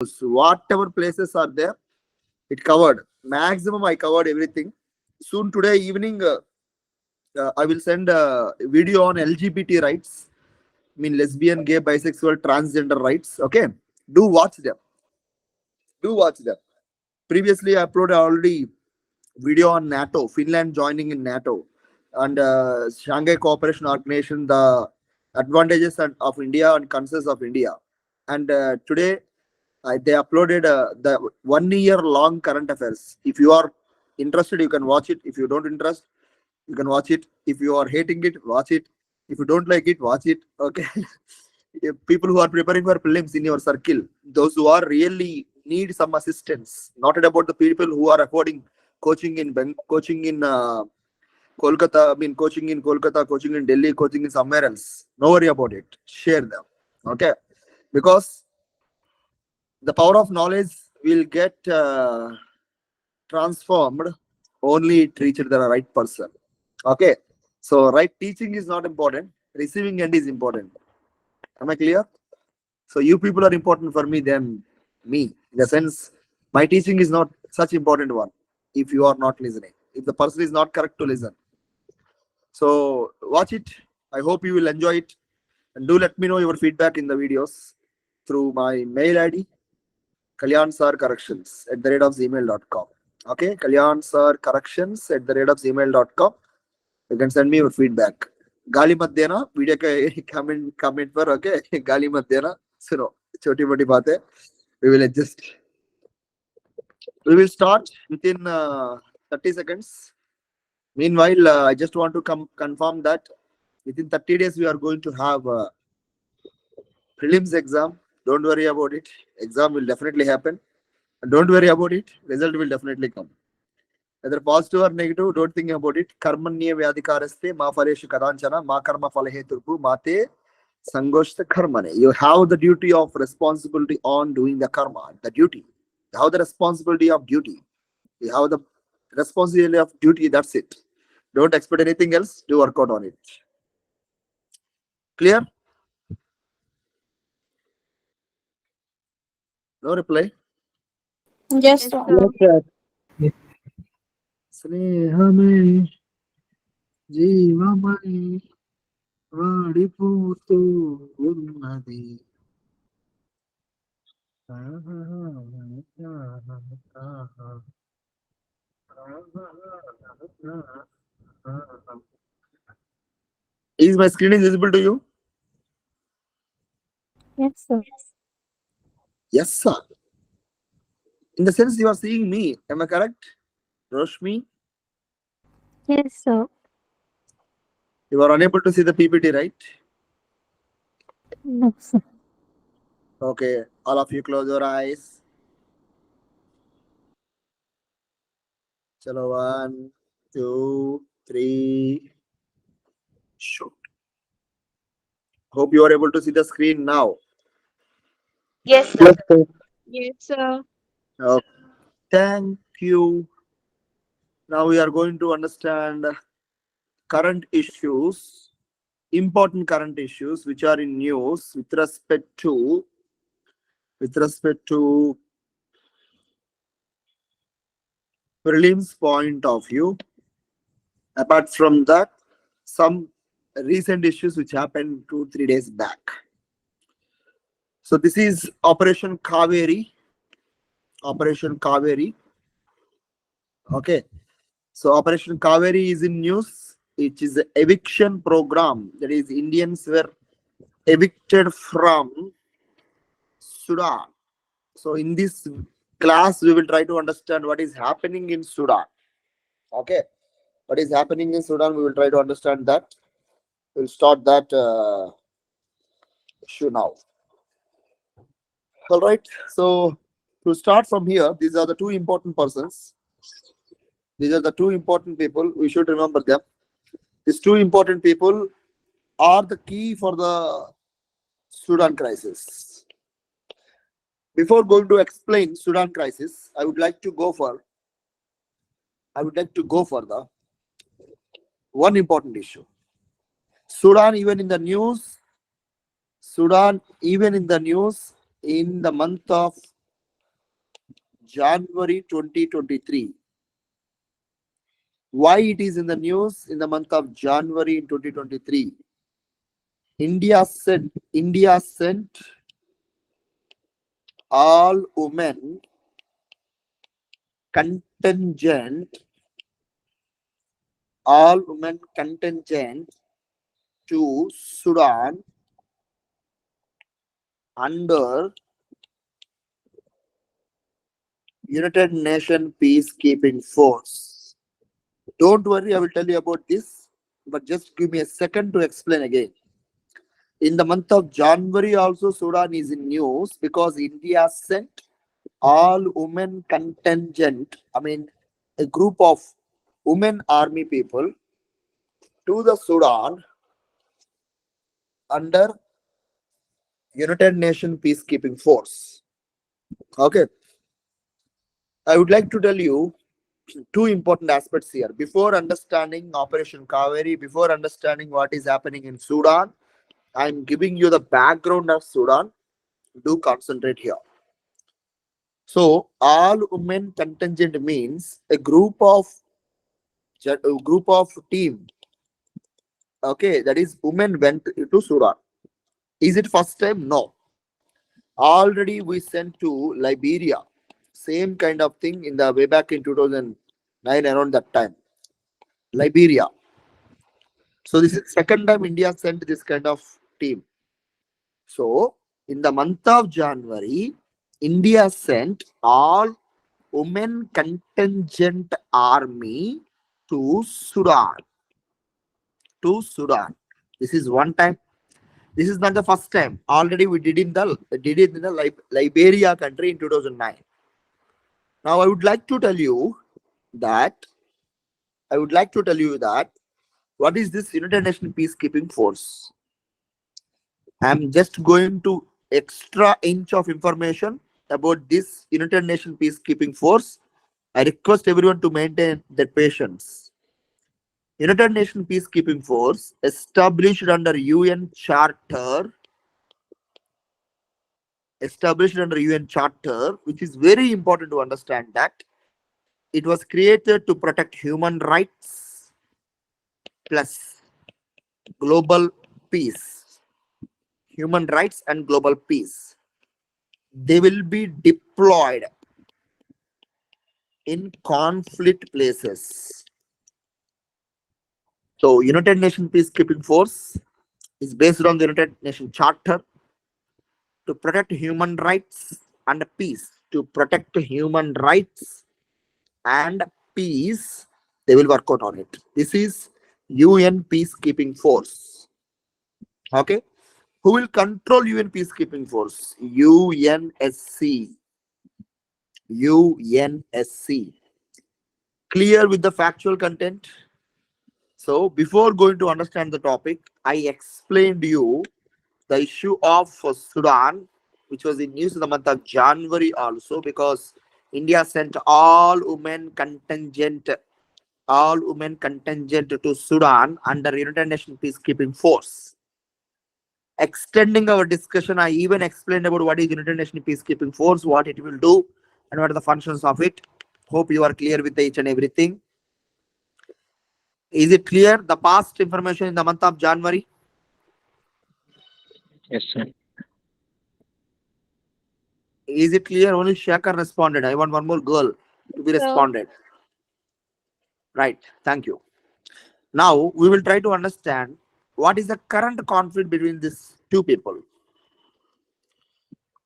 whatever places are there, it covered. Maximum I covered everything. Soon today evening, I will send a video on LGBT rights. I mean lesbian, gay, bisexual, transgender rights. Okay, do watch them. Do watch them. Previously, I uploaded already video on NATO, Finland joining in NATO, and Shanghai Cooperation Organization, the advantages of India and concerns of India. And today, they uploaded the 1 year long current affairs. If you are interested, you can watch it. If you don't interest, you can watch it. If you are hating it, watch it. If you don't like it, watch it. Okay. People who are preparing for prelims in your circle, those who are really need some assistance, not about the people who are affording coaching in coaching in Kolkata, I mean coaching in Kolkata, coaching in Delhi, coaching in somewhere else. No worry about it. Share them. Okay. Because the power of knowledge will get transformed only it reaches the right person. Okay. So right teaching is not important. Receiving end is important. Am I clear? So you people are important for me than me. In the sense, my teaching is not such important one if you are not listening. If the person is not correct to listen. So watch it. I hope you will enjoy it. And do let me know your feedback in the videos through my mail ID, kalyansarcorrections@gmail.com. Okay, kalyansarcorrections@gmail.com. You can send me your feedback. गाली मत देना video के comment पर. Okay, गाली मत देना. सुनो, छोटी मोटी बातें. We will adjust. We will start within 30 seconds. Meanwhile, I just want to confirm that within 30 days we are going to have prelims exam. Don't worry about it. Exam will definitely happen. And don't worry about it. Result will definitely come. Whether positive or negative, don't think about it. Karmanya vyadhikaraste ma phaleshu kadanchana ma karma phalaheturpu mate sangoshta karmane. You have the duty of responsibility on doing the karma, the duty. You have the responsibility of duty. You have the responsibility of duty. That's it. Don't expect anything else. Do work out on it. Clear? No reply. Yes, Yes, sir. sir. స్నేహమే జీవమై వాడిపోతూ ఉన్నది. Is my screen is visible to you? Yes, sir. Yes, sir. In the sense you are seeing me. Am I correct? Roshmi, Yes, sir. you are unable to see the PPT, right? No, sir. Okay. All of you close your eyes. Chalo, 1, 2, 3. Shoot. Hope you are able to see the screen now. Yes, sir. Yes, sir. Yes, sir. Okay. Thank you. Now we are going to understand current issues, important current issues which are in news with respect to prelims point of view. Apart from that, some recent issues which happened 2-3 days back. So this is Operation Kaveri. Operation Kaveri. Okay. So Operation Kaveri is in news. It is an eviction program. That is, Indians were evicted from Sudan. So in this class, we will try to understand what is happening in Sudan. Okay. What is happening in Sudan, we will try to understand that. We'll start that issue now. All right. So to start from here, these are the two important persons. These are the two important people. We should remember them. These two important people are the key for the Sudan crisis. Before going to explain Sudan crisis, I would like to go for the one important issue. Sudan even in the news in the month of January 2023. Why it is in the news in the month of January in 2023? India sent all women contingent to Sudan under United Nations Peacekeeping Force. Don't worry, I will tell you about this, but just give me a second to explain again. In the month of January also, Sudan is in news because India sent all women contingent, a group of women army people to the Sudan under United Nations Peacekeeping Force. Okay. I would like to tell you two important aspects here. Before understanding Operation Kaveri, before understanding what is happening in Sudan, I'm giving you the background of Sudan. Do concentrate here. So, all women contingent means a group of team. Okay, that is women went to Sudan. Is it first time? No. Already we sent to Liberia. Same kind of thing in the way back in 2009 around that time. Liberia. So this is second time India sent this kind of team. So in the month of January, India sent all women contingent army to Sudan. This is one time. This is not the first time. Already we did it in the Liberia country in 2009. Now I would like to tell you that what is this United Nations Peacekeeping Force? I'm just going to extra inch of information about this United Nations Peacekeeping Force. I request everyone to maintain their patience. United Nations Peacekeeping Force established under UN Charter, which is very important to understand that it was created to protect human rights plus global peace. Human rights and global peace. They will be deployed in conflict places. So United Nations Peacekeeping Force is based on the United Nations Charter to protect human rights and peace. To protect human rights and peace, they will work out on it. This is UN Peacekeeping Force. Okay. Who will control UN Peacekeeping Force? UNSC. UNSC. Clear with the factual content? So before going to understand the topic, I explained you the issue of Sudan, which was in news in the month of January also, because India sent all women contingent to Sudan under United Nations Peacekeeping Force. Extending our discussion, I even explained about what is United Nations Peacekeeping Force, what it will do, and what are the functions of it. Hope you are clear with each and everything. Is it clear? The past information in the month of January? Yes, sir. Is it clear? Only Shaker responded. I want one more girl to be responded. Right. Thank you. Now we will try to understand what is the current conflict between these two people.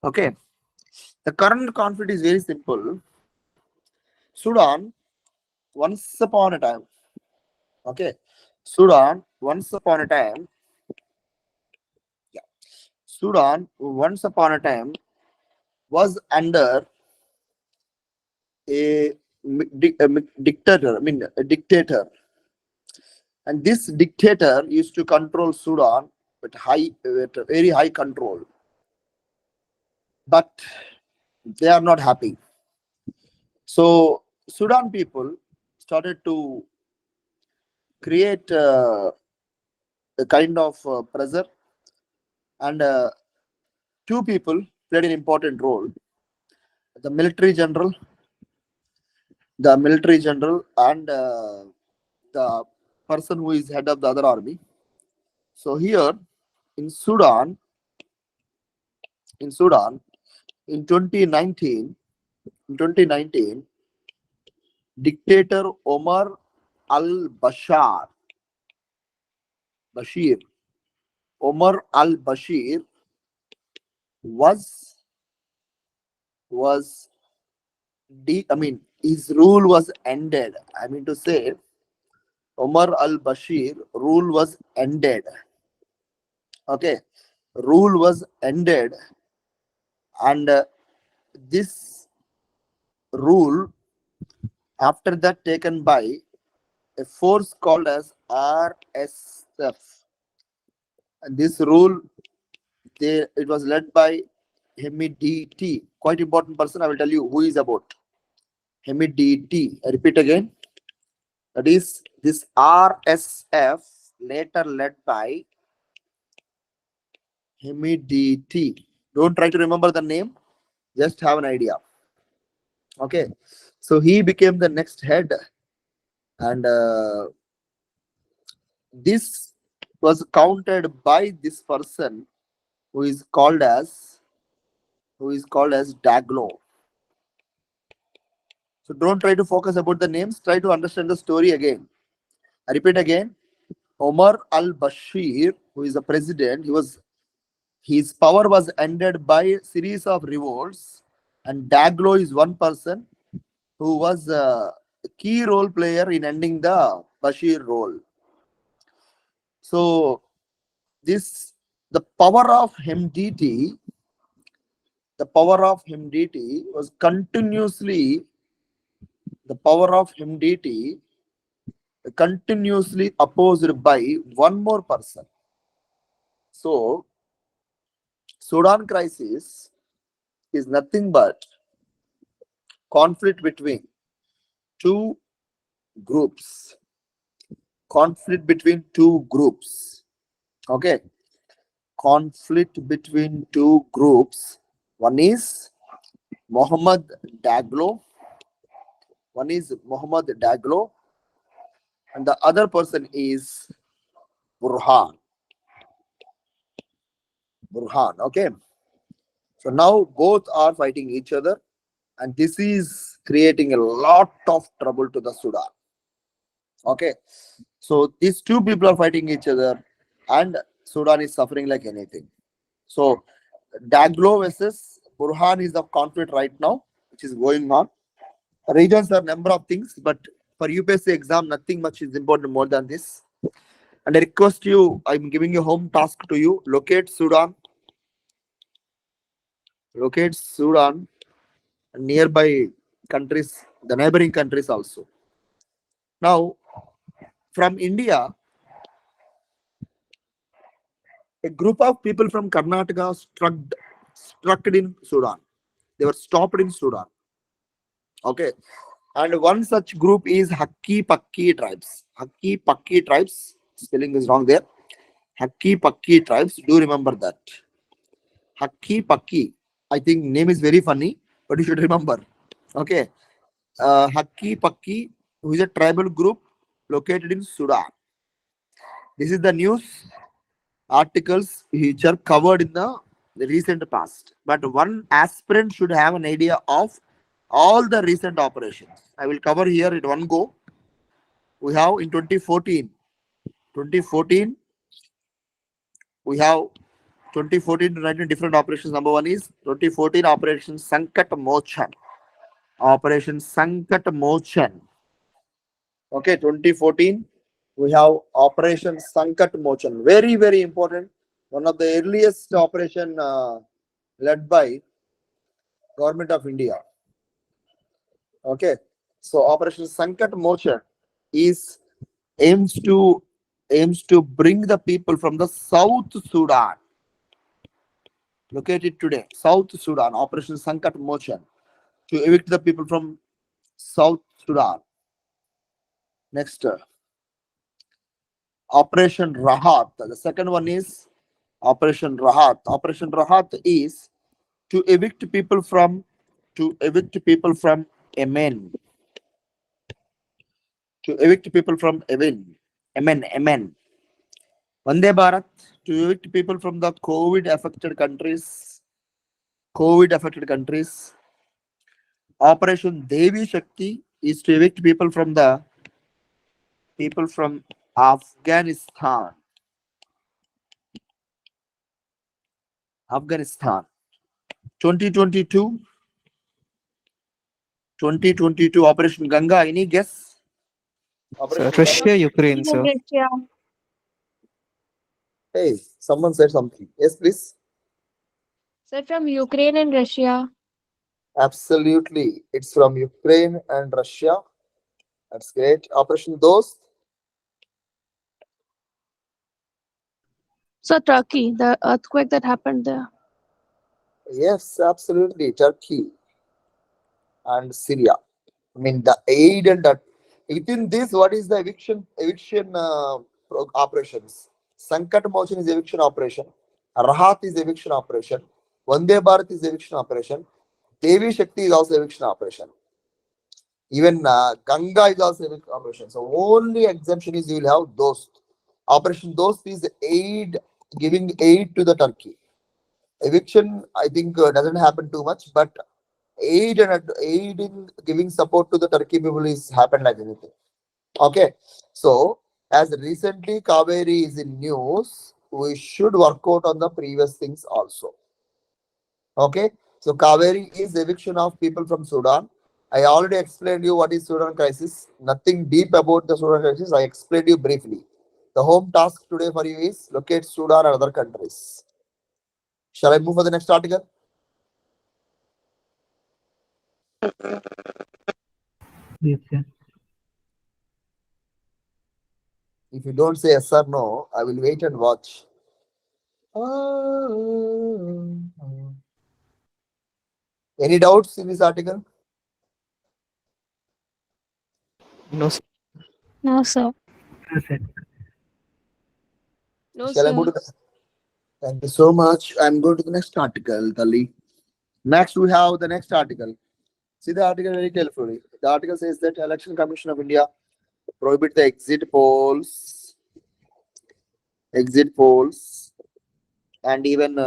Okay. The current conflict is very simple. Sudan, once upon a time. Okay. Sudan, once upon a time. Yeah. Sudan, once upon a time, was under a dictator. A dictator. And this dictator used to control Sudan with very high control. But they are not happy. So Sudan people started to create a kind of pressure, and two people played an important role. The military general the military general and the person who is head of the other army. So here in Sudan, in Sudan, in 2019, dictator Omar al-Bashir, Bashir, Omar al-Bashir was was his rule was ended. I mean to say, Omar al-Bashir rule was ended. Okay, rule was ended, and this rule after that taken by a force called as RSF. And this rule, it was led by Hemedti, quite important person. I will tell you who is about Hemedti. I repeat again. That is this RSF, later led by Hemedti. Don't try to remember the name. Just have an idea. Okay. So he became the next head, and this was counted by this person who is called as Daglo. So don't try to focus about the names. Try to understand the story again. I repeat again. Omar al-Bashir, who is the president, his power was ended by a series of revolts, and Daglo is one person who was a key role player in ending the Bashir role. So the power of Hemedti, was continuously opposed by one more person. So Sudan crisis is nothing but conflict between two groups. Conflict between two groups. Okay. Conflict between two groups. One is Mohammed Daglo. And the other person is Burhan. Okay. So now both are fighting each other, and this is creating a lot of trouble to the Sudan. Okay. So these two people are fighting each other, and Sudan is suffering like anything. So Daglo versus Burhan is the conflict right now, which is going on. Regions are number of things, but for UPSC exam, nothing much is important more than this. And I request you, I'm giving a home task to you. Locate Sudan and nearby countries, the neighboring countries also. Now, from India, a group of people from Karnataka struck in Sudan. They were stopped in Sudan. Okay. And one such group is Hakki Pakki tribes. Hakki Pakki tribes, spelling is wrong there. Hakki Pakki tribes, do remember that. Hakki Pakki, I think name is very funny, but you should remember. Okay. Hakki Pakki, who is a tribal group located in Sudan. This is the news articles which are covered in the recent past. But one aspirant should have an idea of all the recent operations. I will cover here at one go. We have in 2014, we have 2014 to 19 different operations. Number one is 2014 Operation Sankat Mochan. Okay, 2014, we have Operation Sankat Mochan. Very, very important. One of the earliest operation led by Government of India. Okay, so Operation Sankat Mochan is aims to bring the people from the South Sudan, located today, South Sudan, Operation Sankat Mochan, to evict the people from South Sudan. Next, Operation Rahat. The second one is Operation Rahat. Operation Rahat is to evict people from Yemen. to evict people from Yemen. Vande Bharat to evict people from the COVID affected countries. Operation Devi Shakti is to evict people from Afghanistan. Afghanistan. 2022 Operation Ganga. Any guess? Sir, Operation Ganga. Russia, Ukraine, Even sir. Russia. Hey, someone said something. Yes, please. Sir, from Ukraine and Russia. Absolutely. It's from Ukraine and Russia. That's great. Operation Dost. So Turkey, the earthquake that happened there. Yes, absolutely. Turkey and Syria. I mean, the aid and that. Within this, what is the eviction operations? Sankat Motion is eviction operation. Rahat is eviction operation. Vande Bharat is eviction operation. Devi Shakti is also eviction operation. Even Ganga is also eviction operation. So only exemption is you will have Dost. Operation Dost is aid, giving aid to the Turkey. Eviction, I think, doesn't happen too much, but aid in giving support to the Turkey people is happened like anything. Okay, so as recently Kaveri is in news, we should work out on the previous things also. Okay, so Kaveri is eviction of people from Sudan. I already explained you what is Sudan crisis. Nothing deep about the Sudan crisis. I explained you briefly. The home task today for you is locate Sudan and other countries. Shall I move for the next article? Yes, sir. If you don't say yes or no, I will wait and watch. Any doubts in this article? No, sir. No, sir. Yes, sir. No, Shall I move sir. to the? Thank you so much. I'm going to the next article, Tali. Next, we have the next article. See the article very carefully. The article says that Election Commission of India prohibit the exit polls, and even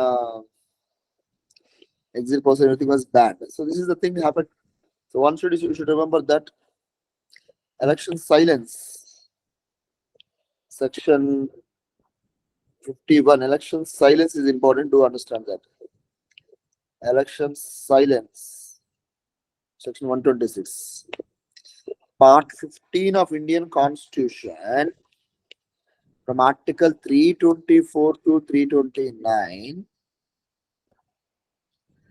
exit polls and everything was banned. So this is the thing that happened. So you should remember that election silence, section 51. Election silence is important to understand that. Election silence, section 126. Part 15 of Indian Constitution, from Article 324 to 329.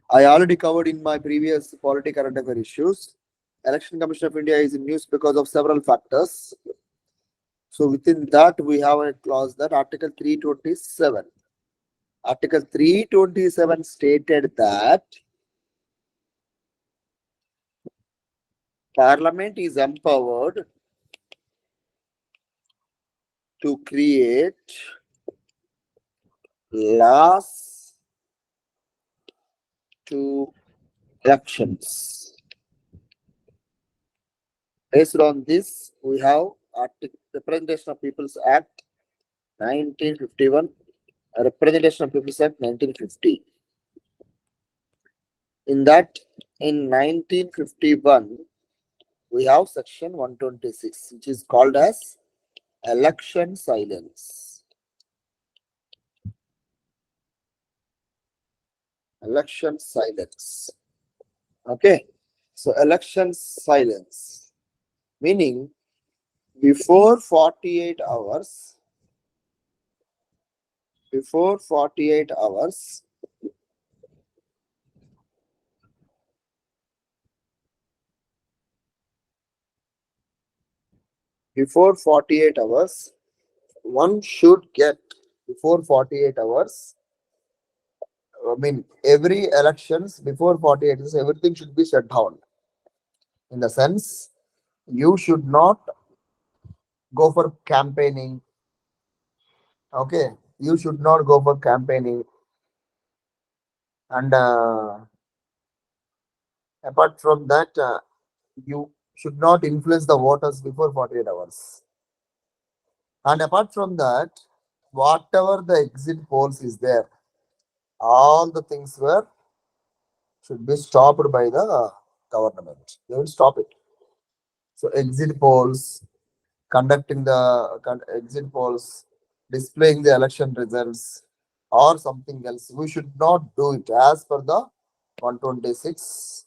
I already covered in my previous political current affair issues. Election Commission of India is in news because of several factors. So within that, we have a clause that Article 327. Article 327 stated that Parliament is empowered to create laws to elections. Based on this, we have Representation of People's Act 1951, Representation of People's Act 1950. In that, in 1951, we have section 126, which is called as election silence. Election silence. Okay. So election silence, meaning before 48 hours, before 48 hours, before 48 hours, one should get, before 48 hours, I mean, every elections before 48 hours, everything should be shut down. In the sense, you should not go for campaigning. Okay, you should not go for campaigning. And apart from that, should not influence the voters before 48 hours. And apart from that, whatever the exit polls is there, all the things were should be stopped by the government. They will stop it. So exit polls, conducting the exit polls, displaying the election results, or something else. We should not do it as per the 126.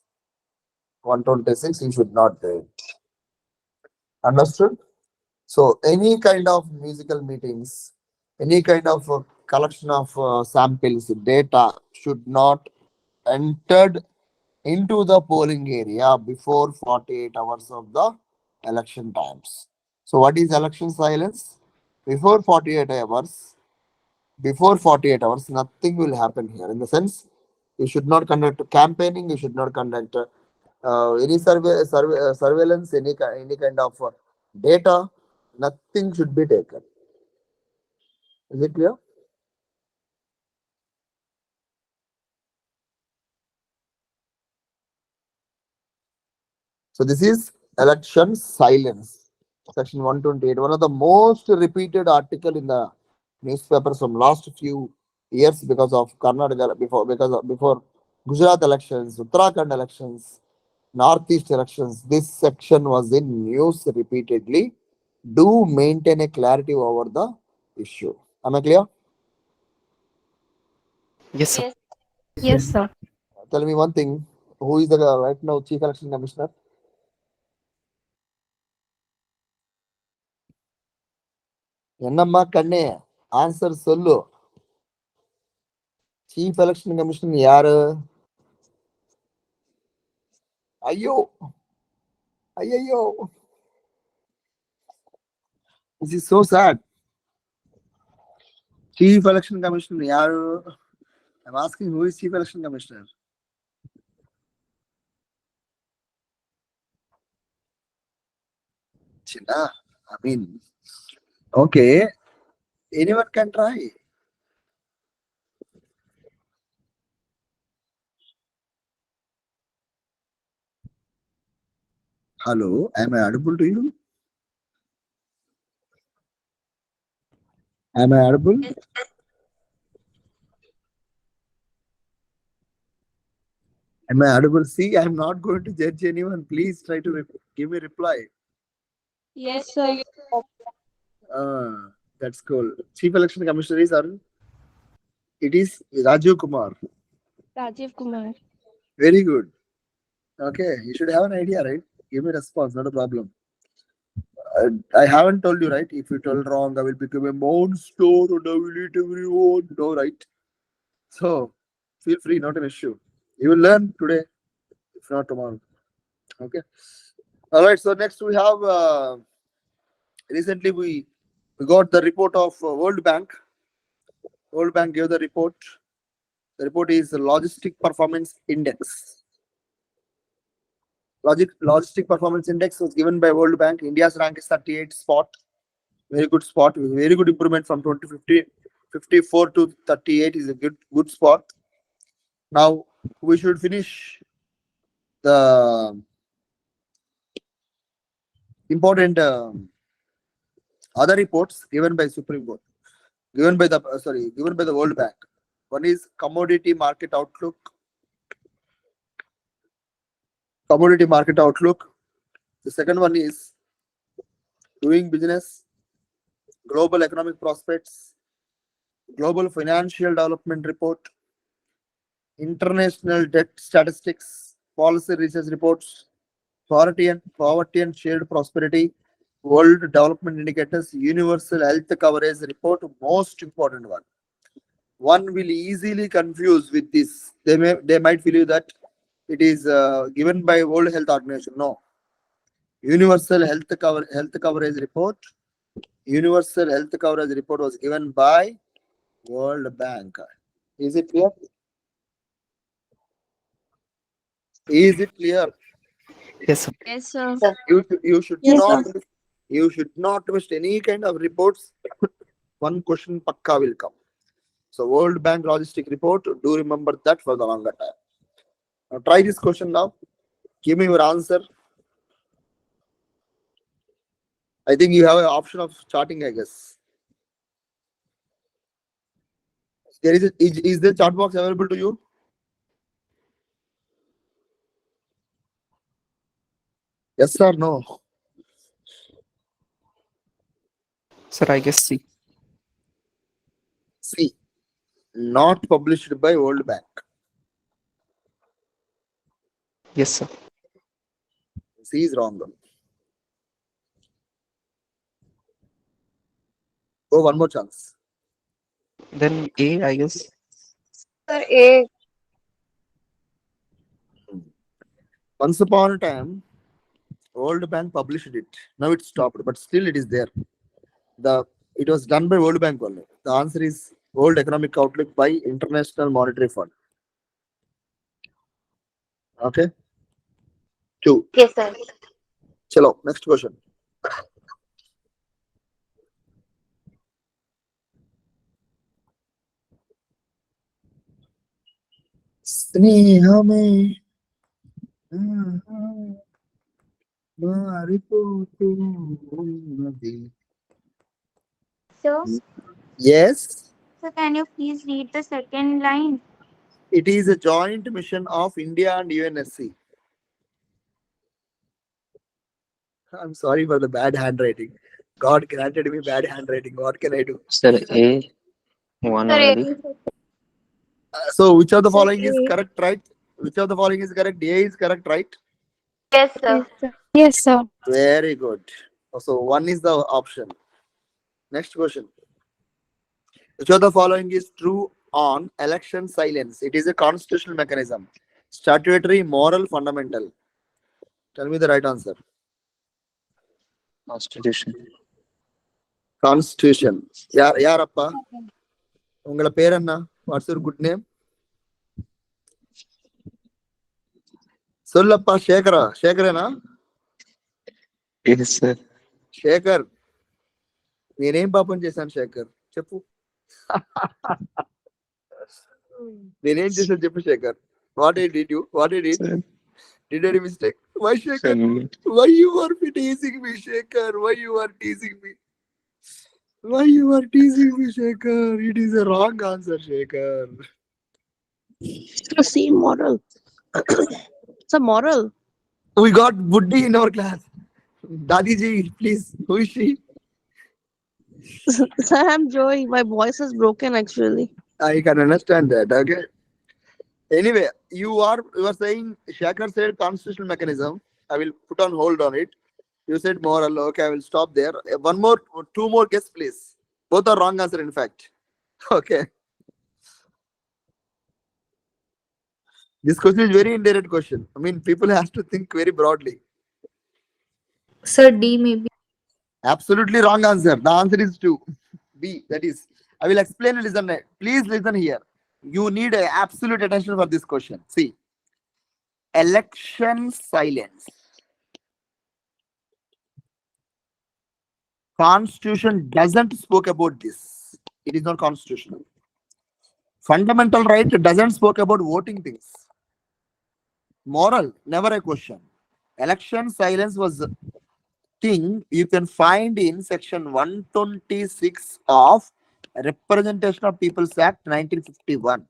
126, you should not do it. Understood? So any kind of musical meetings, any kind of collection of samples, data should not entered into the polling area before 48 hours of the election times. So what is election silence? Before 48 hours, nothing will happen here. In the sense, you should not conduct campaigning, you should not conduct any surveillance, any kind of data, nothing should be taken. Is it clear? So this is election silence, section 128. One of the most repeated article in the newspapers from last few years because of Karnataka, before Gujarat elections, Uttarakhand elections, Northeast elections. This section was in news repeatedly. Do maintain a clarity over the issue. Am I clear? Yes, sir. Yes, sir. Tell me one thing. Who is the right now Chief Election Commissioner? என்னம்மா கண்ணே answer சொல்லு. Chief election commission யாரு? ஐயோ ஐயோ, this is so sad. Chief Election Commissioner yaru? I'm asking who is Chief Election Commissioner? Chinna, I mean, okay, anyone can try. Hello, am I audible to you? Am I audible? Am I audible? See, I'm not going to judge anyone. Please try to give me reply. Yes, sir. That's cool. Chief Election Commissioner is Arun. It is Rajiv Kumar. Rajiv Kumar. Very good. Okay, you should have an idea, right? Give me response, not a problem. I haven't told you, right? If you told wrong, I will become a monster and I will eat everyone. No, right? So feel free, not an issue. You will learn today, if not tomorrow. Okay. All right. So next we have recently we got the report of World Bank. World Bank gave the report. The report is the Logistic Performance Index. Logistic Performance Index was given by World Bank. India's rank is 38 spot. Very good spot. Very good improvement from 54 to 38 is a good spot. Now we should finish the important other reports given by Supreme Court, given by the World Bank. One is commodity market outlook. Commodity market outlook. The second one is doing business, global economic prospects, global financial development report, international debt statistics, policy research reports, poverty and shared prosperity, world development indicators, universal health coverage report, most important one. One will easily confuse with this. They might believe that it is given by World Health Organization. No. Universal health coverage report. Universal health coverage report was given by World Bank. Is it clear? Is it clear? Yes, sir. Yes, sir. You should Yes, not you should not waste any kind of reports. One question pakka will come. So World Bank logistic report, do remember that for the longer time. Now try this question now. Give me your answer. I think you have an option of charting, I guess. There is the chart box available to you? Yes or no? Sir, I guess C. C. Not published by World Bank. Yes, sir. C is wrong. Oh, one more chance. Then A, I guess. Sir, A. Once upon a time, World Bank published it. Now it stopped, but still it is there. It was done by World Bank only. The answer is World Economic Outlook by International Monetary Fund. Okay. 2. Yes, sir. Chalo, next question. స్నేహమే మారిపోతూ ఉన్నది. So, Yes, sir, can you please read the second line? it is a joint mission of India and UNSC. I'm sorry for the bad handwriting. God granted me bad handwriting. What can I do? Sir, A. One Sir, A. only. So, which of the Sir, following is A. correct, right? Which of the following is correct? A is correct, right? Yes, sir. Yes, sir. Yes, sir. Very good. So, 1 is the option. Next question. Which of the following is true on election silence? It is a constitutional mechanism. Statutory, moral, fundamental. Tell me the right answer. Constitution. Constitution. Yarappa. Ungala peranna. What's your good name? Sollappa Shekhara. Shekharena? Yes, sir. Shekhar. నేనేం పాపం చేశాను శేఖర్ చెప్పు. నేనేం చేశాను చెప్పు Shekhar. What I did you? What I did? Sir, Did any mistake? Why Shekhar? sir, Why you are teasing me, Shekhar? Why you are teasing me? Why you are teasing me, Shekhar? It is a wrong answer, Shekhar. See, moral. It's a moral. We got Buddhi in our class. Dadiji, please. Who is she? Sir, I'm Joy. My voice is broken actually. I can understand that. Okay. Anyway, you are saying Shekhar said constitutional mechanism. I will put on hold on it. You said moral. Okay, I will stop there. Two more guess, please. Both are wrong answer, in fact. Okay. This question is very indirect question. I mean, people have to think very broadly. Sir, D maybe. Absolutely wrong answer. The answer is 2. B. That is. I will explain and listen. Please listen here. You need absolute attention for this question. See. Election silence. Constitution doesn't spoke about this. It is not constitutional. Fundamental right doesn't spoke about voting things. Moral, never a question. Election silence was a thing you can find in section 126 of Representation of People's Act 1951.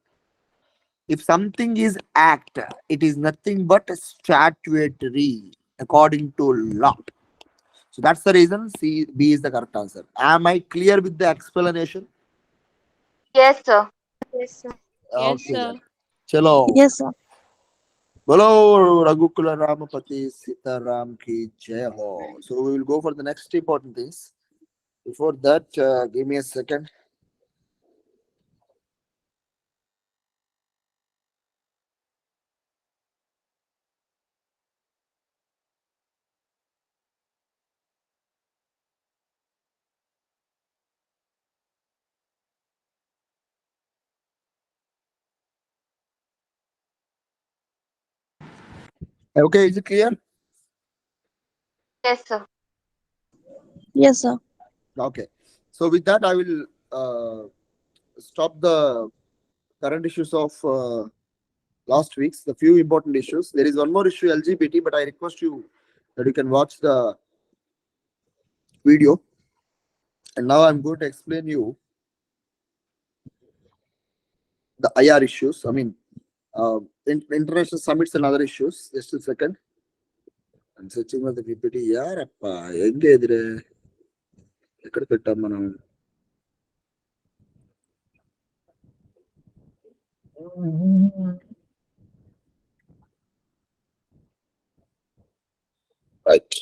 If something is act, it is nothing but statutory according to law. So that's the reason B is the correct answer. Am I clear with the explanation? Yes, sir. Yes, sir. Yes, Okay, sir. then. Chalo. Yes, sir. Bolo Raghukula Ramapati Sitaram ki jai ho. So we will go for the next important things. Before that, give me a second. Okay, is it clear? Yes, sir. Yes, sir. Okay. So with that, I will stop the current issues of last week's, the few important issues. There is one more issue, LGBT, but I request you that you can watch the video. And now I'm going to explain you the IR issues. I mean, international summits and other issues. Just a second. I'm searching for the PPT. Yarappa, எங்க எதிரு எక్కడ పెట్టాం మనం right.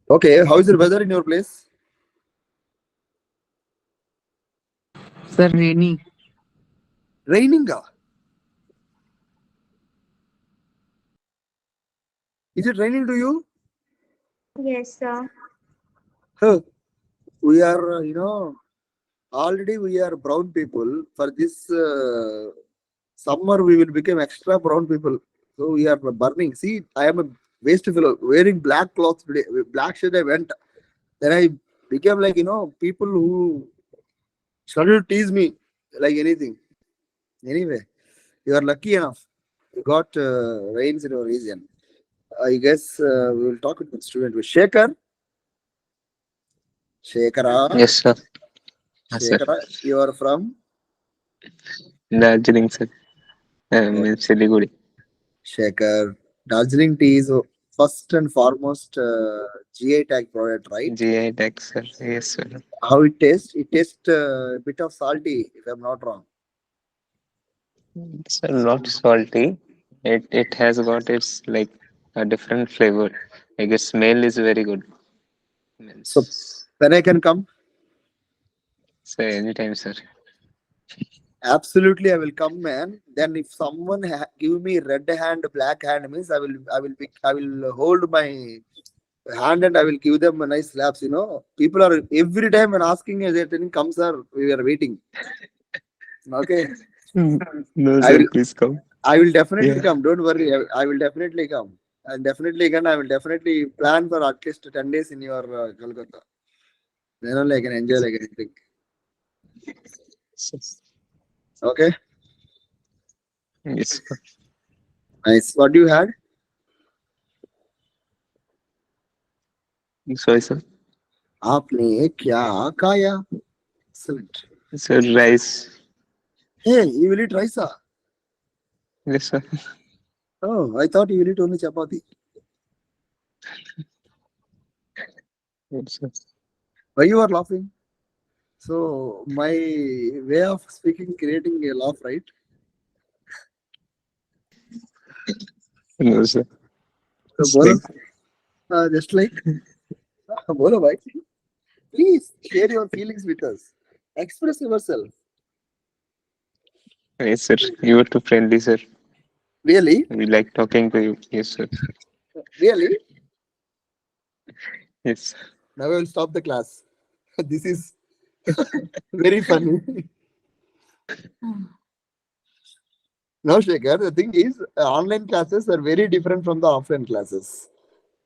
Okay, how is the weather in your place? Sir, rainy. Raining. Is it raining to you? Yes, sir. Huh. We are, already we are brown people. For this summer, we will become extra brown people. So we are burning. See, I am a waste fellow wearing black clothes today. With black shirt I went. Then I became like, people who started to tease me like anything. Anyway, you are lucky enough. You got rains in your region. I guess we will talk with the student with Shekhar. Shekhara. Yes, sir. Yes, sir. Shekhara, you are from Darjeeling, sir. Siliguri. Shekhar. Darjeeling tea is first and foremost GI tag product, right? GI tag, sir. Yes, sir. How it tastes? It tastes a bit of salty, if I'm not wrong. Sir, not salty. It has got its like a different flavor. Like the smell is very good. So when I can come? So anytime, sir. Absolutely, I will come, man. Then if someone give me red hand, black hand means I will hold my hand and I will give them a nice slaps. People are every time when asking, is it come, sir? We are waiting. Okay. No, I sir. will- Please come. I will definitely Yeah. come. Don't worry. I will definitely come. And definitely again, I will definitely plan for at least 10 days in your Kolkata. Then only I can enjoy like anything. Okay. Yes, sir. Nice. What do you had? Sorry, sir. आपने क्या खाया? Excellent. Sir, rice. Hey, you will eat rice? Yes, sir. Oh, I thought you will eat only chapati. Yes, sir. Why you are laughing? So my way of speaking creating a laugh, right? No, sir. So It's bolo, like, just like bolo, bhai. Please share your feelings with us. Express yourself. yes, sir. You are too friendly, sir. Really? We like talking to you. Yes, sir. Really? Yes. Now I will stop the class. This is very funny. Now, Shekhar, the thing is, online classes are very different from the offline classes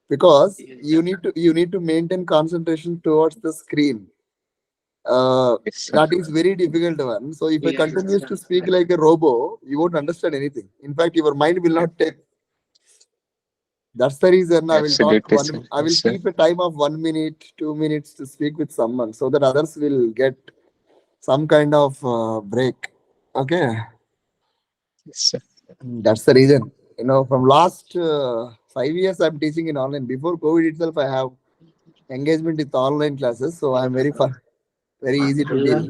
because you need to maintain concentration towards the screen. Yes, sir. That is very difficult one. So if I continues to speak like a robo, you won't understand anything. In fact, your mind will not take. That's the reason I will talk Absolutely, one. sir. I will Yes, sir. keep a time of 1 minute, 2 minutes to speak with someone, so that others will get some kind of break. Okay, Yes, sir. that's the reason. From last 5 years, I'm teaching in online. Before COVID itself, I have engagement with online classes, so I'm very fun, very easy to deal.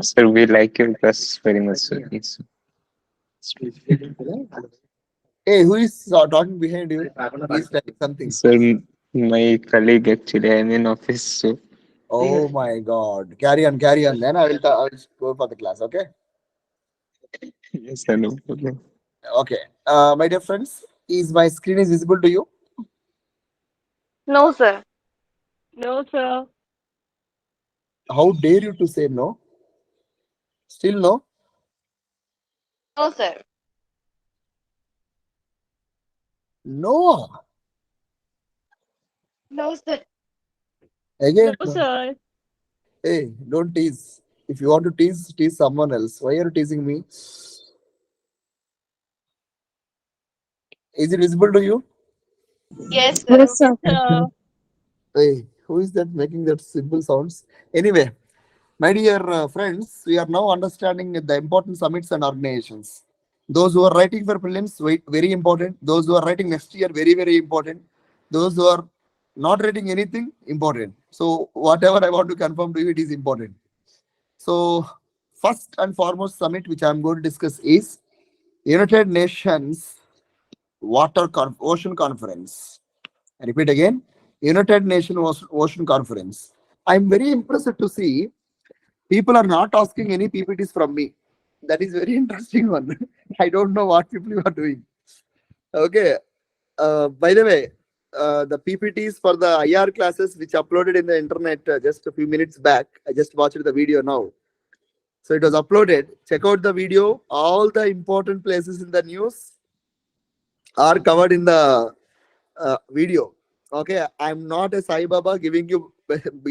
Sir, we like your class very much, sir. Yes, sir. Hey, who is talking behind you? He's telling something. Sir, my colleague actually, I'm in office, so Oh my God! Carry on, carry on. Then I will go for the class. Okay. yes, sir, no problem. Okay. My dear friends, is my screen is visible to you? No, sir. No, sir. How dare you to say no? Still no? No, sir. No. No, sir. Again. No, sir. Hey, don't tease. If you want to tease someone else. Why are you teasing me? Is it visible to you? Yes, sir. Yes, sir. Hey, who is that making that simple sounds? Anyway, my dear friends, we are now understanding the important summits and organizations. Those who are writing for prelims, wait, very important. Those who are writing next year, very, very important. Those who are not writing anything, important. So whatever I want to confirm to you, it is important. So first and foremost summit which I am going to discuss is United Nations Ocean Conference. I repeat again, United Nations Ocean Conference. I'm very impressed to see people are not asking any PPTs from me. That is very interesting one. I don't know what people are doing. Okay. By the way, the PPTs for the IR classes which uploaded in the internet just a few minutes back. I just watched the video now. So it was uploaded. Check out the video. All the important places in the news are covered in the video. Okay, I'm not a Sai Baba giving you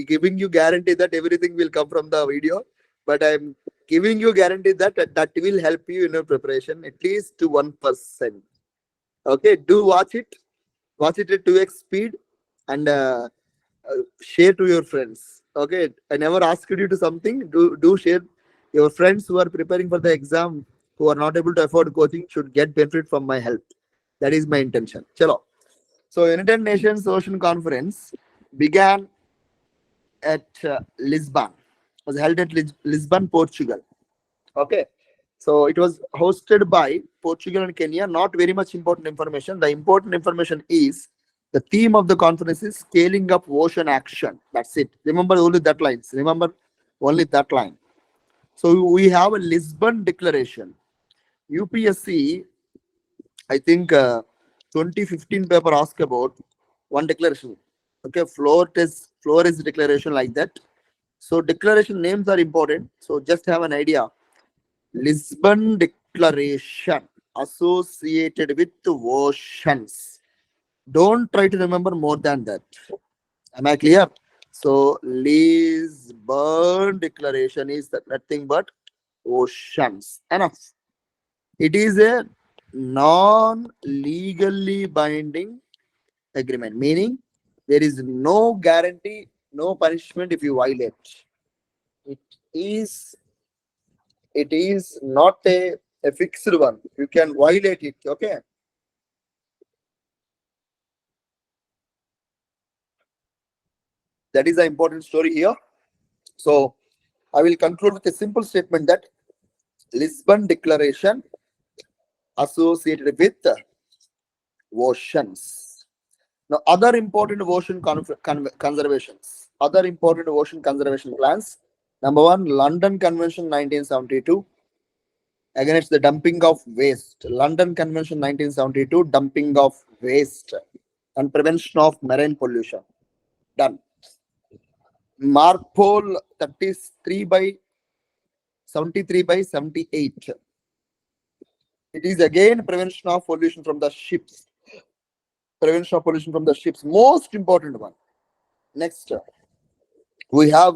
giving you guarantee that everything will come from the video, but I'm giving you guarantee that that will help you in your preparation at least to 1%. Okay, do watch it at 2x speed, and share to your friends. Okay, I never asked you to something. Do share. Your friends who are preparing for the exam, who are not able to afford coaching, should get benefit from my help. That is my intention. Chalo. So United Nations Ocean Conference began at Lisbon. Was held at Lisbon, Portugal. Okay. So it was hosted by Portugal and Kenya. Not very much important information. The important information is the theme of the conference is scaling up ocean action. That's it. Remember only that lines. Remember only that line. So we have a Lisbon Declaration. UPSC, I think 2015 paper asked about one declaration. Okay, floor is declaration like that. So declaration names are important. So just have an idea. Lisbon Declaration associated with oceans. Don't try to remember more than that. Am I clear? So Lisbon Declaration is nothing but oceans. Enough. It is a non-legally binding agreement, meaning there is no guarantee, no punishment if you violate. It is it is not a fixed one. You can violate it. Okay. That is the important story here. So I will conclude with a simple statement that Lisbon Declaration associated with oceans. Now, other important ocean conservations, other important ocean conservation plans. Number one, London Convention 1972 against the dumping of waste. London Convention 1972, dumping of waste and prevention of marine pollution. Done. Marpol 33 by 73 by 78. It is again prevention of pollution from the ships. Prevention of pollution from the ships. Most important one. Next, we have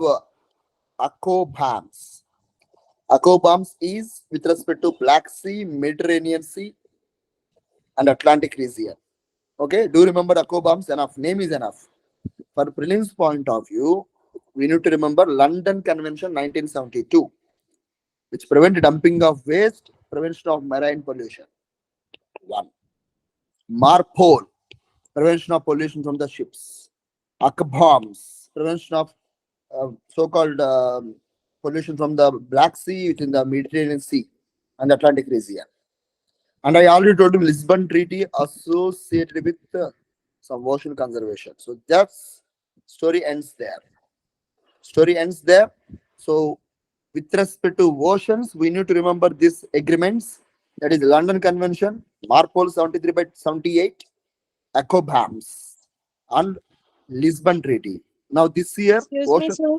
ACOBAMS. ACOBAMS is with respect to Black Sea, Mediterranean Sea, and Atlantic region. Okay, do remember ACOBAMS? Enough. Name is enough. For prelims point of view, we need to remember London Convention 1972, which prevent dumping of waste, prevention of marine pollution. One. MARPOL, prevention of pollution from the ships. ACOBAMS, prevention of so-called pollution from the Black Sea within the Mediterranean Sea and Atlantic region. And I already told you Lisbon Treaty associated with some ocean conservation. So that's story ends there. Story ends there. So with respect to oceans, we need to remember these agreements. That is London Convention, Marpol 73 by 78, ACOBAMS, and Lisbon Treaty. Now this year, Excuse me, ocean. sir.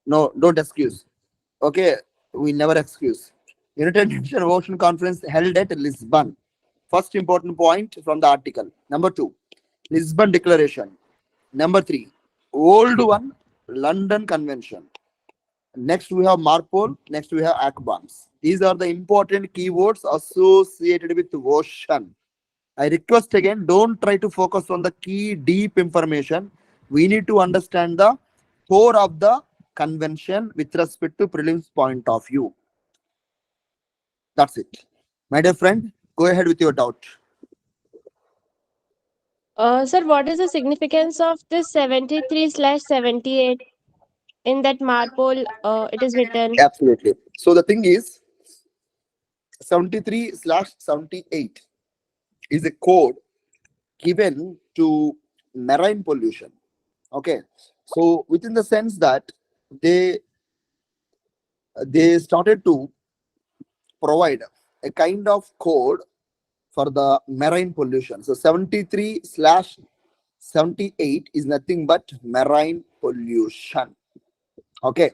No, don't excuse. Okay, we never excuse. United Nations Ocean Conference held at Lisbon. First important point from the article. Number two, Lisbon Declaration. Number three, old one, London Convention. Next we have Marpol. Next we have ACOBAMS. These are the important keywords associated with ocean. I request again, don't try to focus on the key deep information. We need to understand the core of the convention with respect to prelims point of view. That's it. My dear friend, go ahead with your doubt. Sir, what is the significance of this 73/78 in that Marpole? It is written. Absolutely. So the thing is, 73/78 is a code given to marine pollution. Okay. So within the sense that they they started to provide a kind of code for the marine pollution. So 73/78 is nothing but marine pollution. Okay,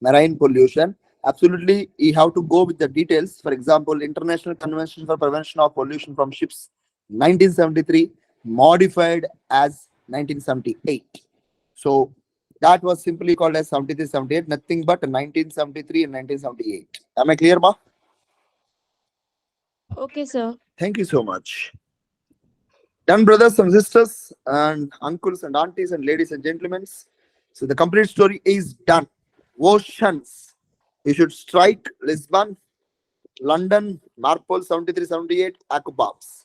marine pollution. Absolutely, you have to go with the details. For example, International Convention for Prevention of Pollution from Ships, 1973, modified as 1978. So that was simply called as 73/78, nothing but 1973 and 1978. Am I clear, ma? Okay, sir. Thank you so much. Done, brothers and sisters, and uncles and aunties, and ladies and gentlemen. So the complete story is done. Oceans. You should strike Lisbon, London, Marpole 73/78, Akubabs.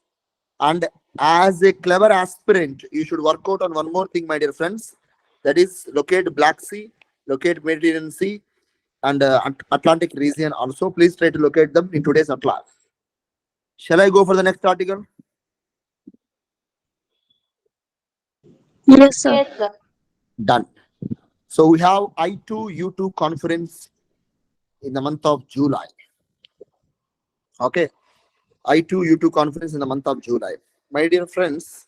And as a clever aspirant, you should work out on one more thing, my dear friends. That is locate Black Sea, locate Mediterranean Sea, and Atlantic region also. Please try to locate them in today's class. Shall I go for the next article? Yes, sir. Done. So we have I2 U2 conference in the month of July. Okay, I2 U2 conference in the month of July. My dear friends,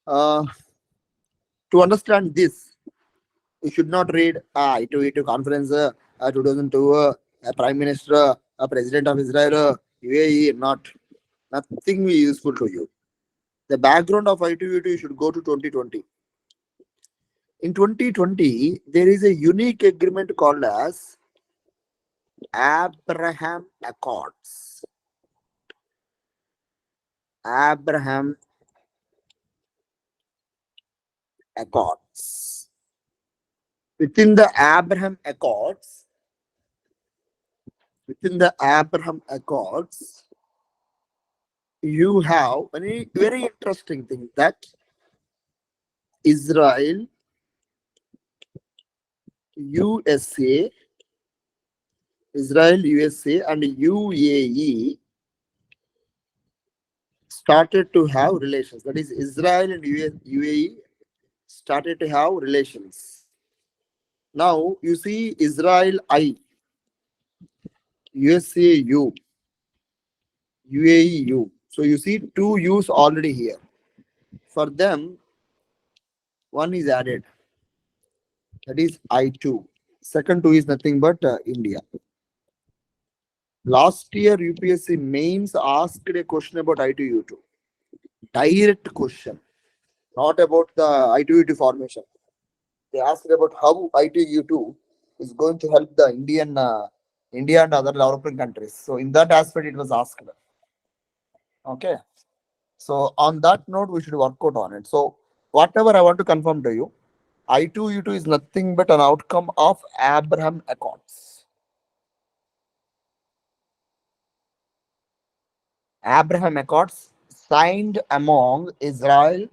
uh, to understand this, you should not read I2 U2 conference 2002, Prime Minister, President of Israel, UAE, nothing will be useful to you. The background of I2 U2, you should go to 2020. In 2020, there is a unique agreement called as Abraham Accords. Abraham Accords. Within the Abraham Accords, within the Abraham Accords, you have very, very interesting thing that Israel, USA, Israel, USA, and UAE started to have relations. That is, Israel and UAE started to have relations. Now you see Israel I, USA U, UAE U. So you see two U's already here. For them, one is added. That is I2. Second two is nothing but India. Last year, UPSC mains asked a question about I2 U2. Direct question, not about the I2 U2 formation. They asked about how I2 U2 is going to help the India and other developing countries. So in that aspect, it was asked. Okay. So on that note, we should work out on it. So whatever I want to confirm to you, I2 U2 is nothing but an outcome of Abraham Accords. Abraham Accords signed among Israel,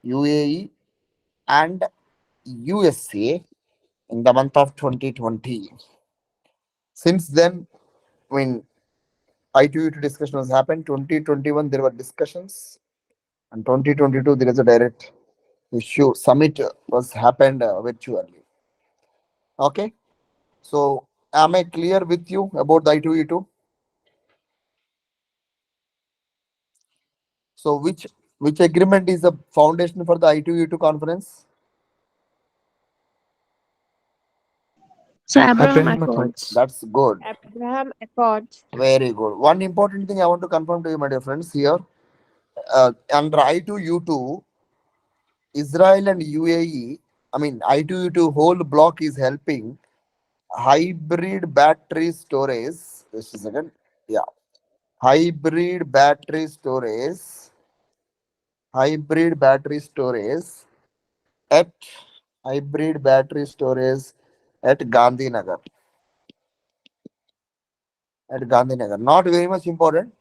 UAE, and USA in the month of 2020. Since then, when I2U2 discussion was happened, 2021 there were discussions, and 2022 there is a direct issue. Summit was happened virtually. Okay, so am I clear with you about the I2U2? So which agreement is the foundation for the I2U2 conference? So Abraham Abraham Accords. Accords. That's good. Abraham Accords. Very good. One important thing I want to confirm to you, my dear friends, here under I2U2, Israel and UAE, I mean I2U2 whole block is helping hybrid battery storage. Just a second. Yeah. hybrid battery storage, hybrid battery storage at hybrid battery storage at Gandhinagar. At Gandhinagar. Not very much important,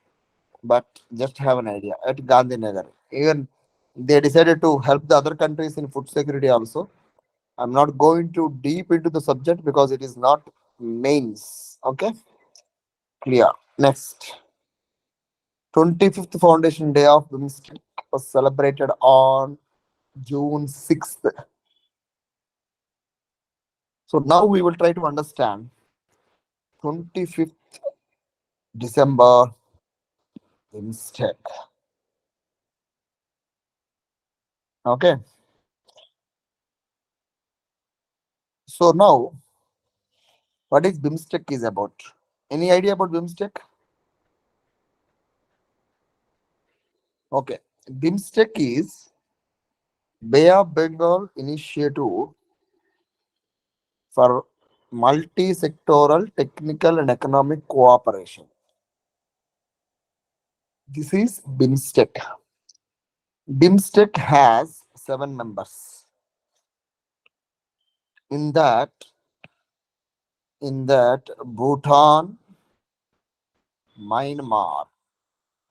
but just have an idea. At Gandhinagar. Even they decided to help the other countries in food security also. I'm not going too deep into the subject because it is not mains. Okay, clear. Next. 25th Foundation Day of BIMSTEC was celebrated on June 6th. So now we will try to understand 25th December BIMSTEC. Okay. So now, what is BIMSTEC is about? Any idea about BIMSTEC? Okay. BIMSTEC is Bay of Bengal Initiative for multi-sectoral technical and economic cooperation. This is BIMSTEC. BIMSTEC has 7 members. In that, Bhutan, Myanmar,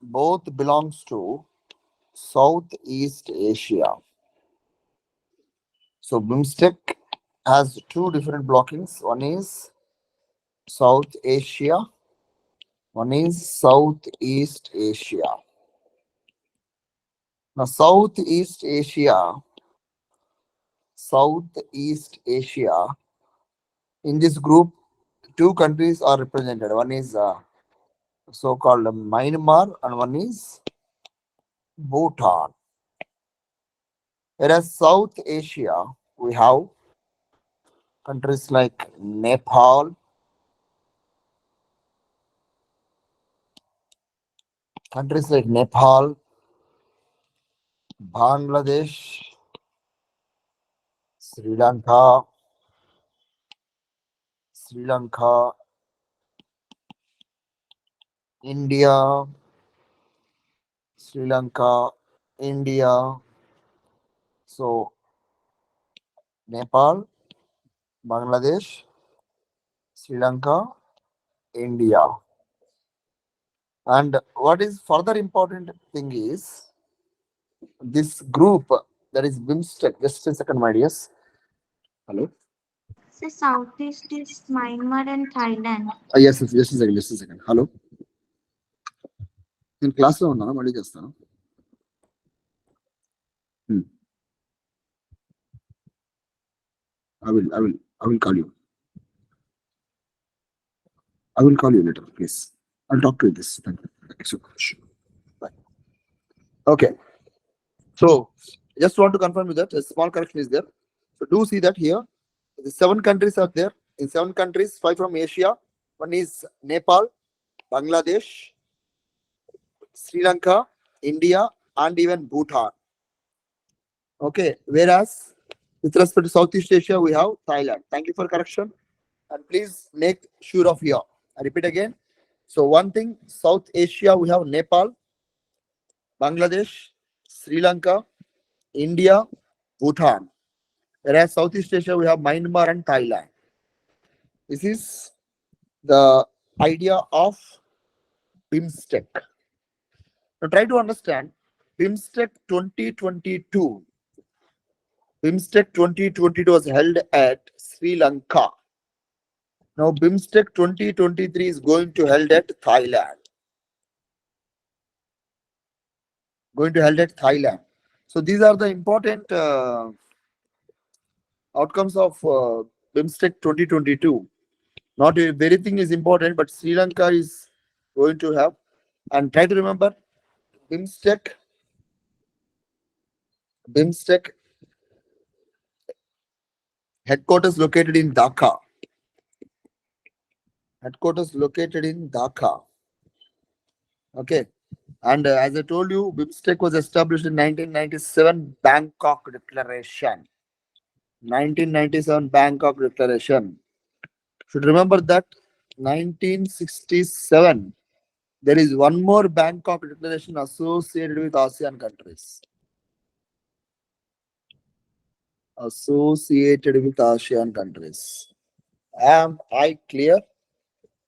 both belongs to Southeast Asia. So BIMSTEC has 2 different blockings. One is South Asia, one is Southeast Asia. Now Southeast Asia, in this group, 2 countries are represented. One is so-called Myanmar and one is Bhutan. Whereas South Asia, we have countries like Nepal, Bangladesh, Sri Lanka, India, Sri Lanka, India. So Nepal, Bangladesh, Sri Lanka, India. And what is further important thing is this group, that is BIMSTEC. Just a second, my dears. Hello. So Southeast is Myanmar and Thailand. Yes, just a second. Hello. In class లో ఉన్నాను మళ్ళీ చేస్తాను. I will call you. I will call you later, please. I'll talk to you this. Thank you so much. Bye. Okay. So just want to confirm with that a small correction is there. So do see that here the 7 countries are there. In 7 countries, 5 from Asia. One is Nepal, Bangladesh, Sri Lanka, India, and even Bhutan. Okay. Whereas with respect to Southeast Asia, we have Thailand. Thank you for correction. And please make sure of here. I repeat again. So one thing, South Asia, we have Nepal, Bangladesh, Sri Lanka, India, Bhutan. Whereas Southeast Asia, we have Myanmar and Thailand. This is the idea of BIMSTEC. Now try to understand BIMSTEC 2022. BIMSTEC 2022 was held at Sri Lanka. Now BIMSTEC 2023 is going to held at Thailand. So these are the important outcomes of BIMSTEC 2022. Not everything is important, but Sri Lanka is going to have. And try to remember BIMSTEC headquarters located in Dhaka. Okay. And as I told you, BIMSTEC was established in 1997 Bangkok Declaration. 1997 Bangkok Declaration. Should remember that 1967 There is one more Bangkok declaration associated with ASEAN countries. Associated with ASEAN countries. Am I clear?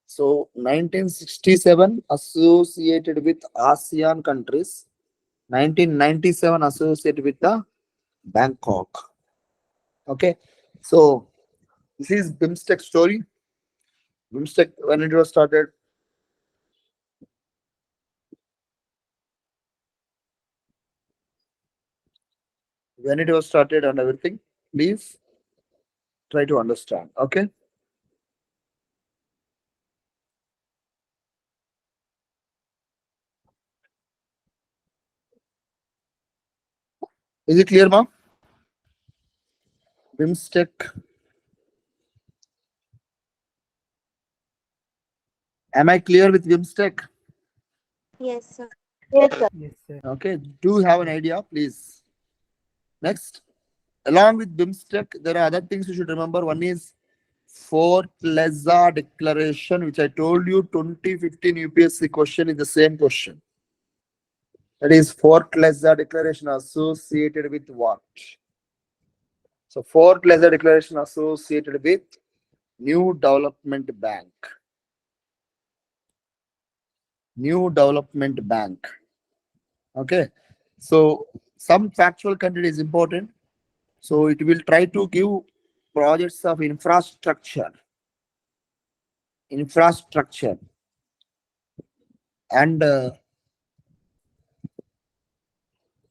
So 1967 associated with ASEAN countries. 1997 associated with the Bangkok. Okay. So this is BIMSTEC story. BIMSTEC, when it was started, and everything, please try to understand. Okay. Is it clear, ma'am? BIMSTEC. Am I clear with BIMSTEC? Yes, sir. Yes, sir. Okay. Do you have an idea, please? Next, along with BIMSTEC, there are other things you should remember. One is Fortaleza Declaration, which I told you 2015 UPSC question is the same question. That is Fortaleza Declaration associated with what? So Fortaleza Declaration associated with New Development Bank. New Development Bank. Okay. So some factual content is important. So it will try to give projects of infrastructure. And a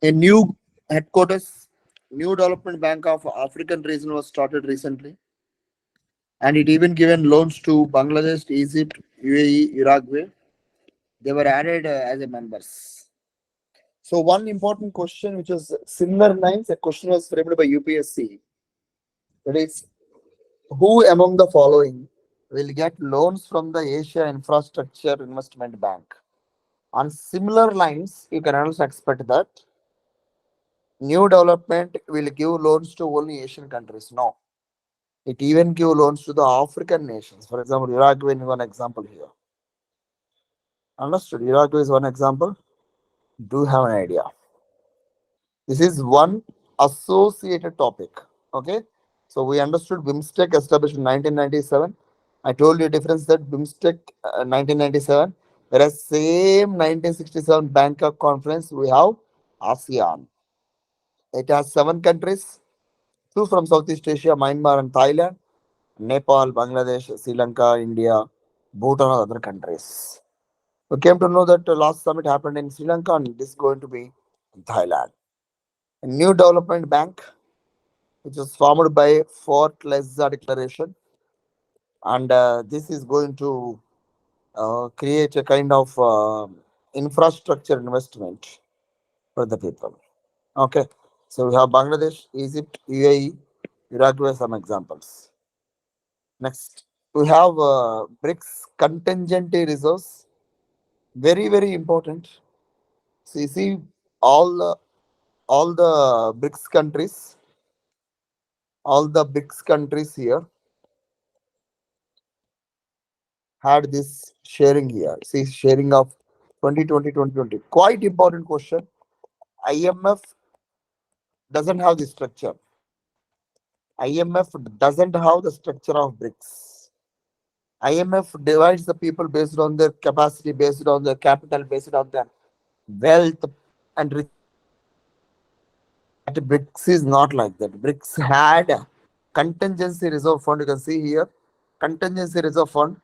new headquarters, New Development Bank of African region was started recently. And it even given loans to Bangladesh, Egypt, UAE, Uruguay. They were added as a members. So one important question, which was similar lines, a question was framed by UPSC. That is, who among the following will get loans from the Asia Infrastructure Investment Bank? On similar lines, you can also expect that new development will give loans to only Asian countries. No, it even give loans to the African nations. For example, Uruguay is one example here. Understood? Uruguay is one example. Do you have an idea? This is one associated topic. Okay. So we understood BIMSTEC established in 1997. I told you difference that BIMSTEC 1997, whereas same 1967 Bangkok conference we have ASEAN. It has 7 countries, 2 from Southeast Asia, Myanmar and Thailand, Nepal, Bangladesh, Sri Lanka, India, Bhutan and other countries. We came to know that the last summit happened in Sri Lanka and this is going to be in Thailand. A new development bank, which was formed by Fortaleza Declaration, and this is going to create a kind of infrastructure investment for the people. Okay, so we have Bangladesh, Egypt, UAE, Uruguay, some examples. Next, we have BRICS contingency reserves. Very, very important. So you see all the BRICS countries here had this sharing here. See, sharing of 2020, 2020. Quite important question. IMF doesn't have the structure. IMF doesn't have the structure of BRICS. IMF divides the people based on their capacity, based on their capital, based on their wealth and riches. But BRICS is not like that. BRICS had a contingency reserve fund. You can see here, contingency reserve fund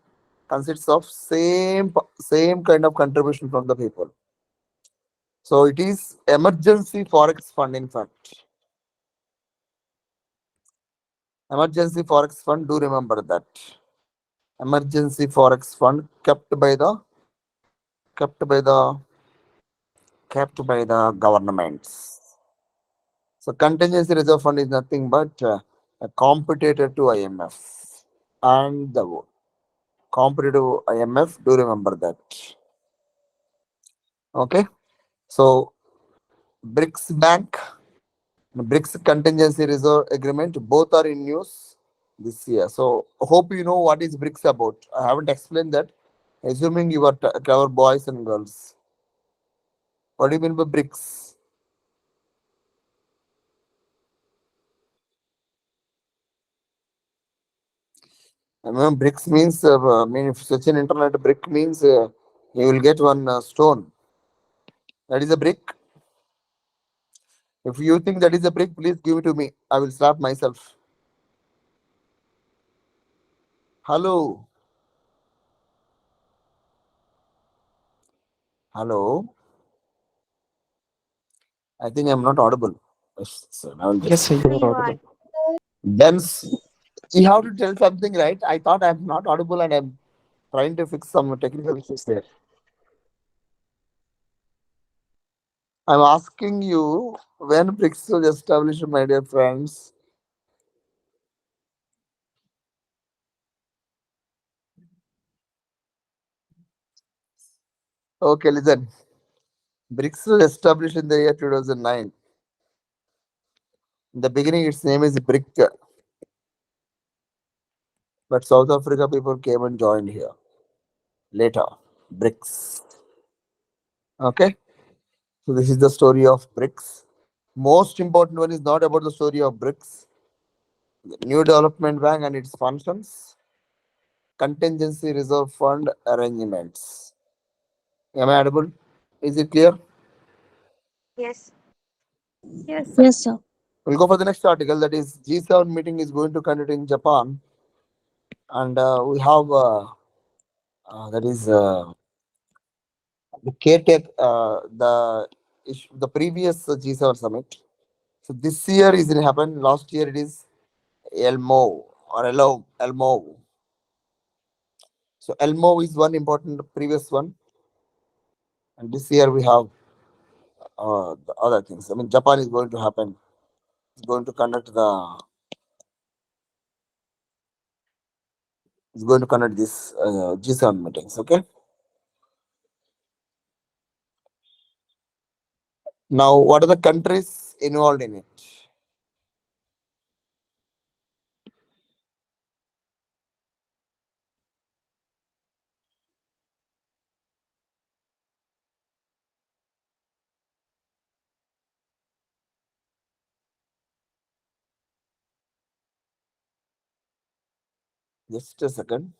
consists of same kind of contribution from the people. So it is emergency forex fund. In fact, emergency forex fund. Do remember that emergency forex fund kept by the governments. So contingency reserve fund is nothing but a competitor to IMF and the competitor IMF. Do remember that. Okay. So BRICS Bank, BRICS Contingency Reserve Agreement, both are in news this year. So hope you know what is BRICS about. I haven't explained that. Assuming you are clever boys and girls. What do you mean by bricks? I mean, bricks means, I mean, if such an internet brick means you will get one stone. That is a brick. If you think that is a brick, please give it to me. I will slap myself. Hello. Hello. I think I'm not audible. Yes, so now I'll Yes, just. sir, you are You are. audible. Then you have to tell something, right? I thought I'm not audible and I'm trying to fix some technical issues there. I'm asking you when bricks was established, my dear friends. Okay, listen. BRICS was established in the year 2009. In the beginning, its name is BRIC, but South Africa people came and joined here later. BRICS. Okay, so this is the story of BRICS. Most important one is not about the story of BRICS, the New Development Bank and its functions, contingency reserve fund arrangements. Am I audible? Is it clear? Yes. Yes, sir. Yes, sir. We'll go for the next article. That is G7 meeting is going to conduct in Japan, and we have that is the caretaker the previous G7 summit. So this year is it happened. Last year it is Elmo or Elmo. So Elmo is one important previous one, and this year we have the other things. I mean, Japan is going to happen. It's going to conduct the. It's going to conduct this G7 meetings. Okay. Now, what are the countries involved in it? Just a second.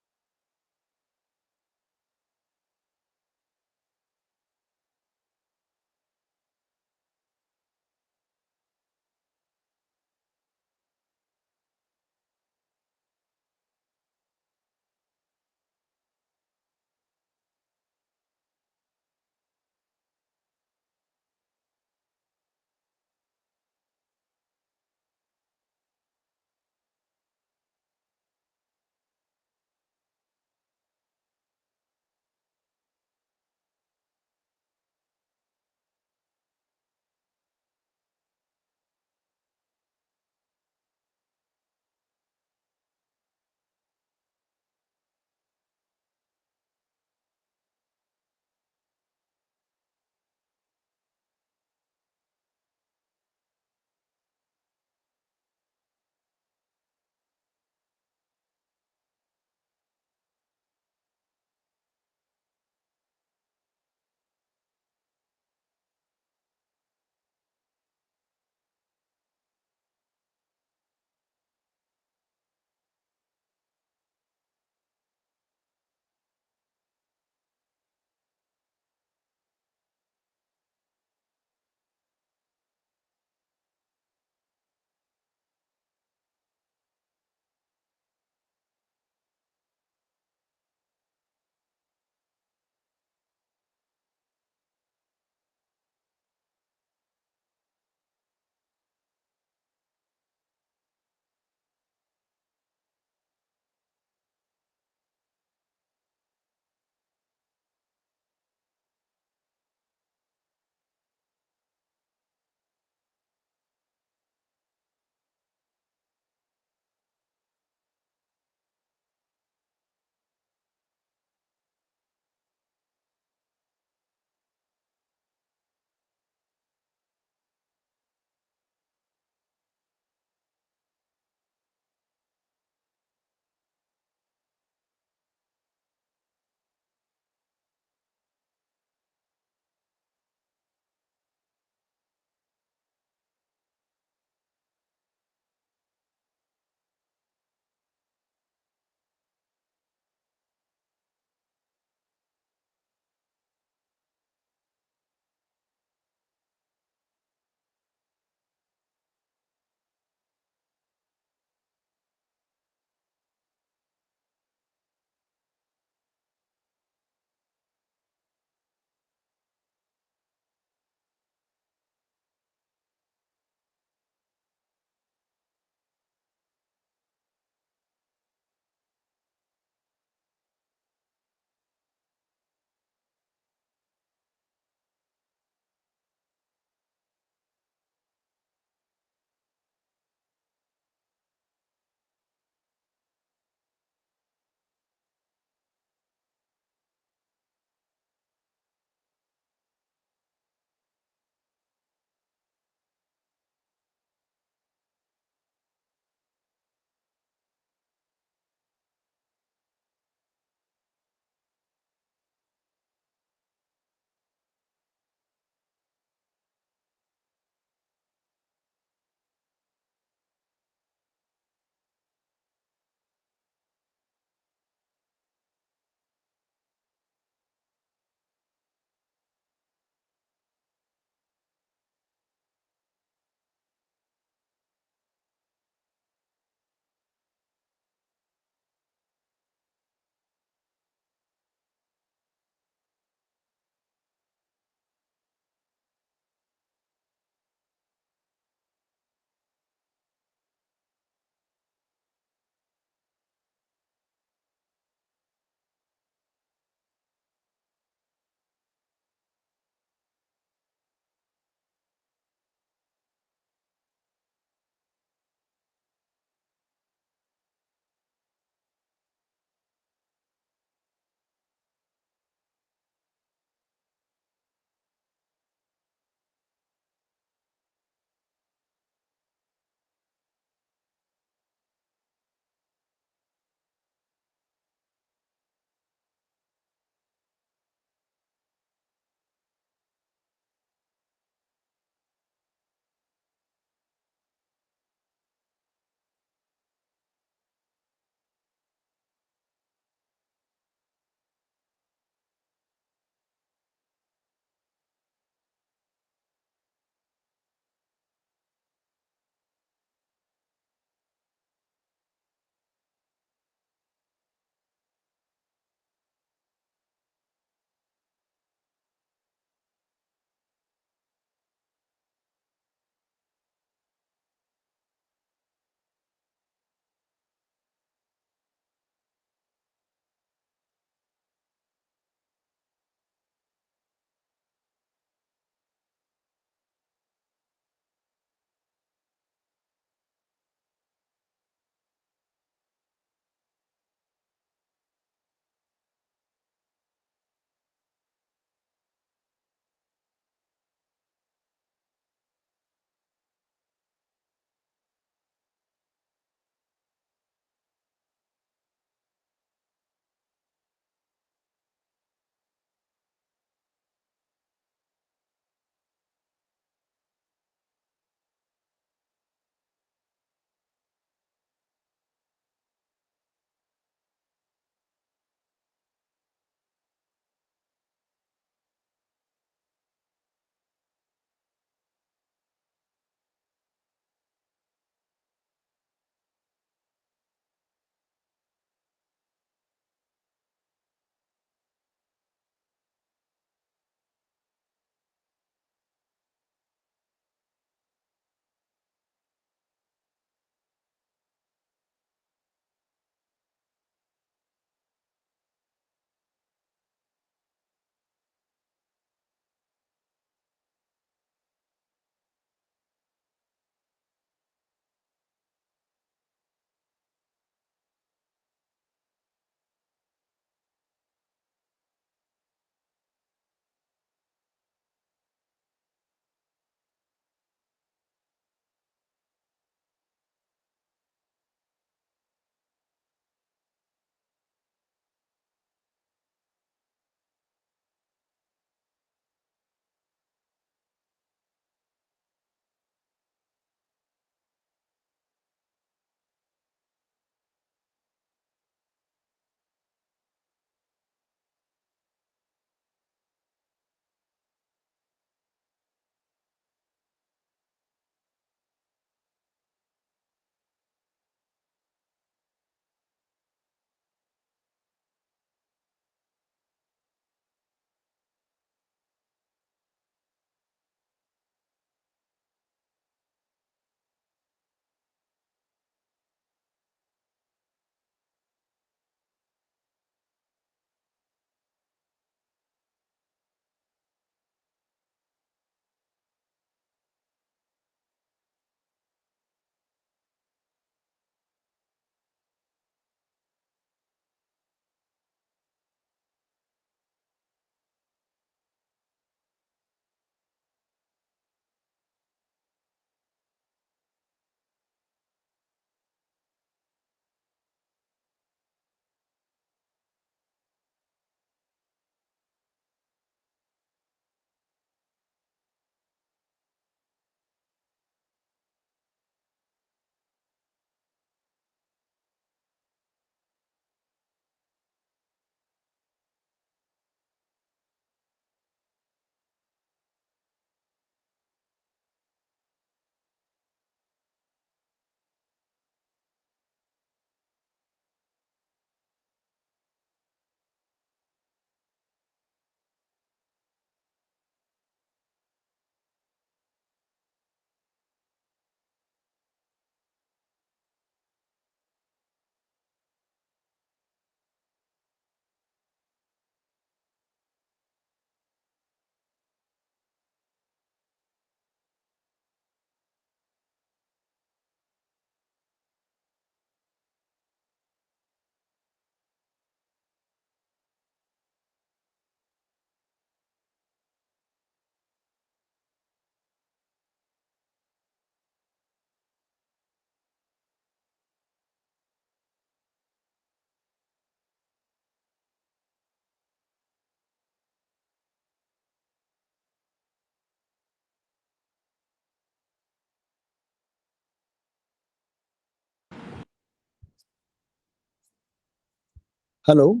Hello.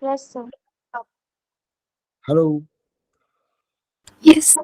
Yes, sir. Hello. Yes.